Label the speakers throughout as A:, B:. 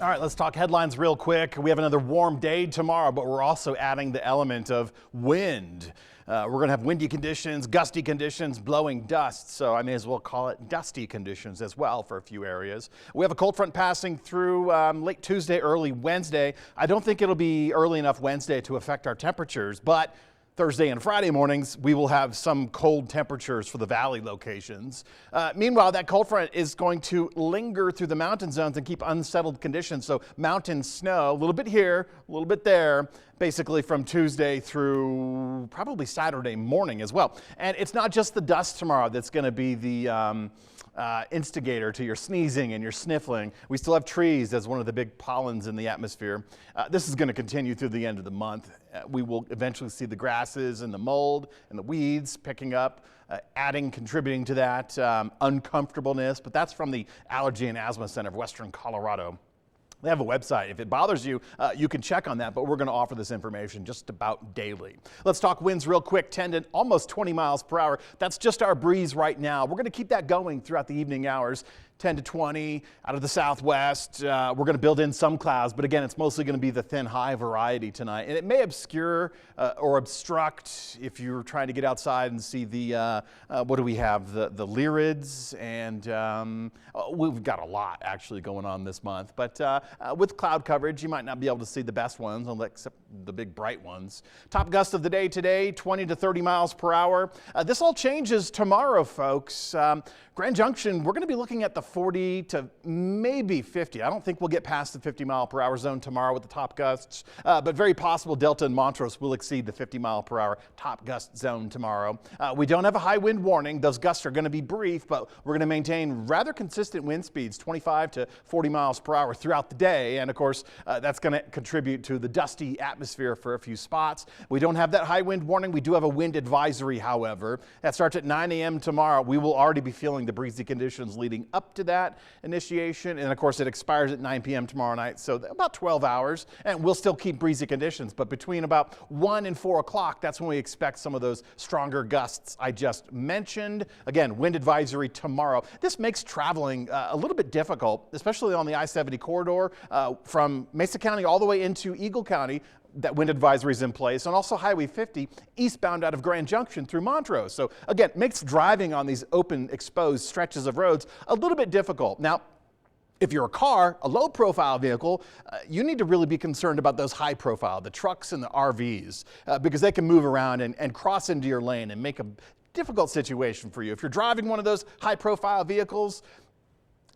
A: All right, let's talk headlines real quick. We have another warm day tomorrow, but we're also adding the element of wind. We're going to have windy conditions, gusty conditions, blowing dust, so I may as well call it dusty conditions as well for a few areas. We have a cold front passing through late Tuesday, early Wednesday. I don't think it'll be early enough Wednesday to affect our temperatures, but Thursday and Friday mornings, we will have some cold temperatures for the valley locations. Meanwhile, that cold front is going to linger through the mountain zones and keep unsettled conditions. So mountain snow, a little bit here, a little bit there, basically from Tuesday through probably Saturday morning as well. And it's not just the dust tomorrow that's going to be the instigator to your sneezing and your sniffling. We still have trees as one of the big pollens in the atmosphere. This is going to continue through the end of the month. We will eventually see the grasses and the mold and the weeds picking up, contributing to that uncomfortableness. But that's from the Allergy and Asthma Center of Western Colorado. They have a website. If it bothers you, you can check on that, but we're going to offer this information just about daily. Let's talk winds real quick, 10 to almost 20 miles per hour. That's just our breeze right now. We're going to keep that going throughout the evening hours. 10 to 20 out of the southwest. We're going to build in some clouds, but again, it's mostly going to be the thin high variety tonight. And it may obscure or obstruct if you're trying to get outside and see the, what do we have? The Lyrids, and we've got a lot actually going on this month. But with cloud coverage, you might not be able to see the best ones, except the big bright ones. Top gust of the day today, 20 to 30 miles per hour. This all changes tomorrow, folks. Grand Junction, we're going to be looking at the 40 to maybe 50. I don't think we'll get past the 50 mile per hour zone tomorrow with the top gusts, but very possible Delta and Montrose will exceed the 50 mile per hour top gust zone tomorrow. We don't have a high wind warning. Those gusts are going to be brief, but we're going to maintain rather consistent wind speeds, 25 to 40 miles per hour throughout the day. And of course, that's going to contribute to the dusty atmosphere for a few spots. We don't have that high wind warning. We do have a wind advisory, however. That starts at 9 a.m. tomorrow. We will already be feeling the breezy conditions leading up to that initiation. And of course, it expires at 9 p.m. tomorrow night, so about 12 hours. And we'll still keep breezy conditions, but between about 1 and 4 o'clock, that's when we expect some of those stronger gusts I just mentioned. Again, wind advisory tomorrow. This makes traveling a little bit difficult, especially on the I-70 corridor from Mesa County all the way into Eagle County. That wind advisory is in place, and also Highway 50 eastbound out of Grand Junction through Montrose. So again, makes driving on these open, exposed stretches of roads a little bit difficult. Now, if you're a car, a low-profile vehicle, you need to really be concerned about those high-profile, the trucks and the RVs, because they can move around and cross into your lane and make a difficult situation for you. If you're driving one of those high-profile vehicles,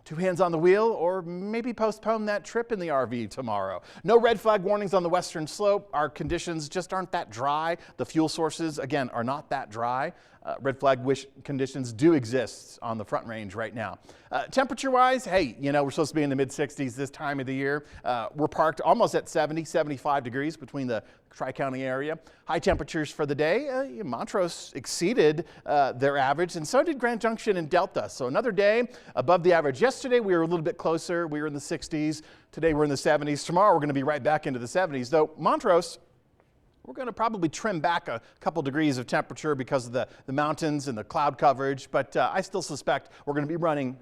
A: 2 hands on the wheel, or maybe postpone that trip in the RV tomorrow. No red flag warnings on the western slope. Our conditions just aren't that dry. The fuel sources, again, are not that dry. Red flag conditions do exist on the Front Range right now. Temperature-wise, hey, you know, we're supposed to be in the mid-60s this time of the year. We're parked almost at 70, 75 degrees between the Tri-County area. High temperatures for the day. Montrose exceeded their average, and so did Grand Junction and Delta. So another day above the average. Yesterday, we were a little bit closer. We were in the 60s. Today, we're in the 70s. Tomorrow, we're going to be right back into the 70s, though Montrose, we're going to probably trim back a couple degrees of temperature because of the mountains and the cloud coverage, but I still suspect we're going to be running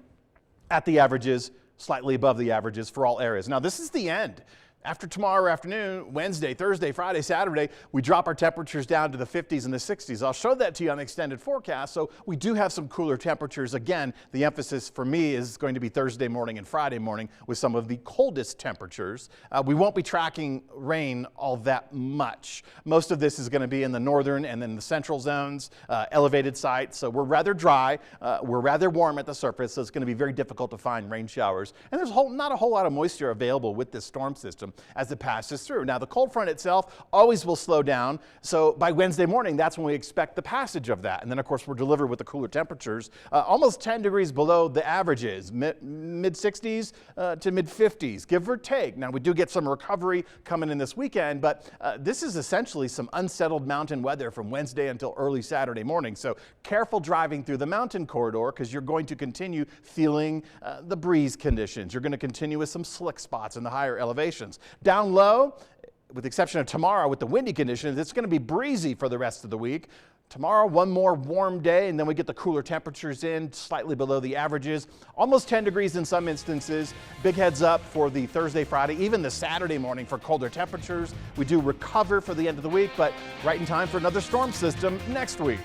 A: at the averages, slightly above the averages for all areas. Now, this is the end. After tomorrow afternoon, Wednesday, Thursday, Friday, Saturday, we drop our temperatures down to the 50s and the 60s. I'll show that to you on the extended forecast. So we do have some cooler temperatures. Again, the emphasis for me is going to be Thursday morning and Friday morning with some of the coldest temperatures. We won't be tracking rain all that much. Most of this is going to be in the northern and then the central zones, elevated sites. So we're rather dry. We're rather warm at the surface, so it's going to be very difficult to find rain showers. And there's not a whole lot of moisture available with this storm system as it passes through. Now, the cold front itself always will slow down, so by Wednesday morning, that's when we expect the passage of that. And then, of course, we're delivered with the cooler temperatures, almost 10 degrees below the averages, mid-60s to mid-50s, give or take. Now, we do get some recovery coming in this weekend, but this is essentially some unsettled mountain weather from Wednesday until early Saturday morning. So careful driving through the mountain corridor, because you're going to continue feeling the breeze conditions. You're going to continue with some slick spots in the higher elevations. Down low, with the exception of tomorrow with the windy conditions, it's going to be breezy for the rest of the week. Tomorrow, one more warm day, and then we get the cooler temperatures in, slightly below the averages, almost 10 degrees in some instances. Big heads up for the Thursday, Friday, even the Saturday morning for colder temperatures. We do recover for the end of the week, but right in time for another storm system next week.